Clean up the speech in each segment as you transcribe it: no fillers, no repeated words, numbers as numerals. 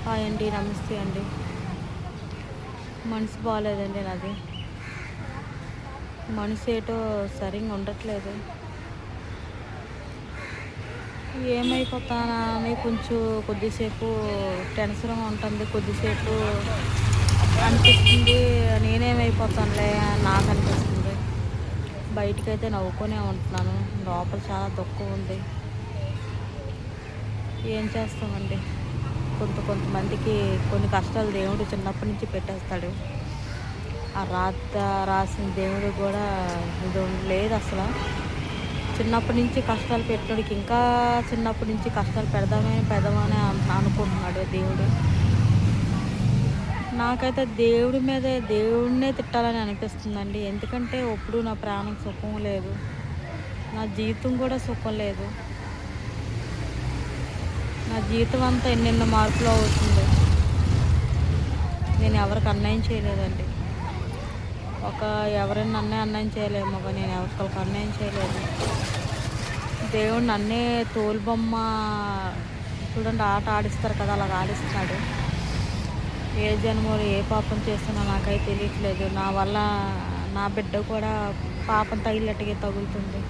Hi అండి, నమస్తే అండి. మనసు బాగాలేదండి నాది. మనసు ఏటో సరిగ్గా ఉండట్లేదు. ఏమైపోతానా అని కొద్దిసేపు టెన్షన్గా ఉంటుంది, కొద్దిసేపు అనిపిస్తుంది నేనేమైపోతానులే నాకు అనిపిస్తుంది. బయటకైతే నవ్వుకునే ఉంటున్నాను, లోపల చాలా దుఃఖం ఉంది. ఏం చేస్తామండి, కొంతమందికి కొన్ని కష్టాలు దేవుడు చిన్నప్పటి నుంచి పెట్టేస్తాడు. ఆ రాసిన దేవుడు కూడా ఇది లేదు అసలు. చిన్నప్పటి నుంచి కష్టాలు పెట్టినోడికి ఇంకా చిన్నప్పటి నుంచి కష్టాలు పెడదామని అనుకుంటున్నాడు దేవుడు. నాకైతే దేవుడినే తిట్టాలని అనిపిస్తుందండి. ఎందుకంటే ఎప్పుడు నా ప్రాణం సుఖం లేదు, నా జీవితం కూడా సుఖం లేదు. నా జీవితం అంతా ఎన్నెన్నో మార్పులు అవుతుంది. నేను ఎవరికి అన్యాయం చేయలేదండి. ఎవరైనా అన్యాయం చేయలేమో, కానీ నేను ఎవరికి అన్యాయం చేయలేదు. దేవుడు నన్నే తోలుబొమ్మ చూడండి, ఆట ఆడిస్తారు కదా, అలాగ ఆడిస్తున్నాడు. ఏ జన్మలో ఏ పాపం చేస్తున్నా నాకైతే తెలియట్లేదు. నా వల్ల నా బిడ్డ కూడా పాపం తగిలినట్టుగా తగులుతుంది.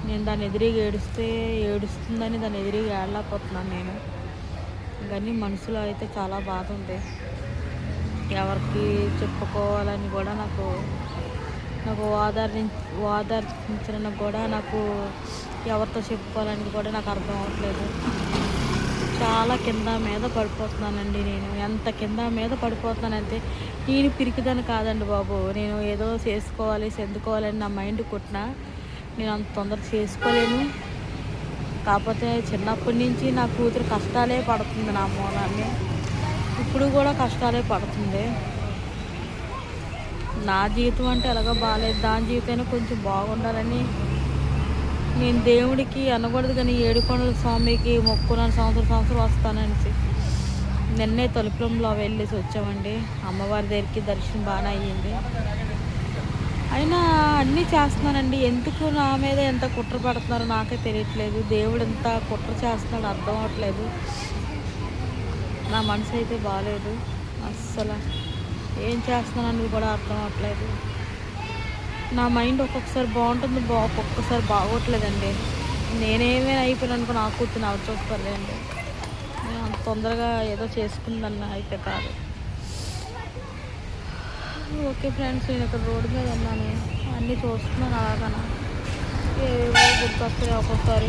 నేను దాన్ని ఎదురుగా ఏడుస్తుందని దాన్ని ఎదురుగా ఏడలేకపోతున్నాను నేను. కానీ మనసులో అయితే చాలా బాధ ఉంది. ఎవరికి చెప్పుకోవాలని కూడా నాకు ఓదార్చించడానికి కూడా నాకు ఎవరితో చెప్పుకోవాలని కూడా నాకు అర్థం అవ్వట్లేదు. చాలా కింద మీద పడిపోతున్నానండి. నేను ఎంత కింద మీద పడిపోతున్నానంటే, నేను పిరికిదాన్ని కాదండి బాబు. నేను ఏదో చెందుకోవాలని నా మైండ్ కొట్టినా నేను అంత తొందర చేసుకోలేను. కాకపోతే చిన్నప్పటి నుంచి నా కూతురు కష్టాలే పడుతుంది, నా మూలాన్ని ఇప్పుడు కూడా కష్టాలే పడుతుంది. నా జీవితం అంటే ఎలాగో బాగాలేదు, దాని జీవితమైనా కొంచెం బాగుండాలని నేను దేవుడికి అనకూడదు, కానీ ఏడుకొండల స్వామికి మొక్కున్నాను సంవత్సరం వస్తాననేసి. నిన్నే తలుపులంలో వెళ్ళేసి వచ్చామండి. అమ్మవారి దగ్గరికి దర్శనం బాగానే అయ్యింది. అయినా అన్నీ చేస్తున్నానండి. ఎందుకు నా మీద ఎంత కుట్ర పడుతున్నారో నాకే తెలియట్లేదు. దేవుడు ఎంత కుట్ర చేస్తున్నాడో అర్థం అవ్వట్లేదు. నా మనసు అయితే బాగాలేదు అస్సలు. ఏం చేస్తున్నానని కూడా అర్థం అవ్వట్లేదు. నా మైండ్ ఒక్కొక్కసారి బాగుంటుంది, ఒక్కొక్కసారి బాగోట్లేదండి. నేనేమైనా అయిపోయాను అనుకో, నా కూర్చుని ఎవరు చూసుకోలేండి. నేను అంత తొందరగా ఏదో చేసుకుందన్న అయితే కాదు. ఓకే ఫ్రెండ్స్, నేను ఇక్కడ రోడ్డు మీద ఉన్నాను, అన్నీ చూస్తున్నాను. అలాగనా ఏవో గుర్తొస్తాయి ఒక్కొక్కసారి.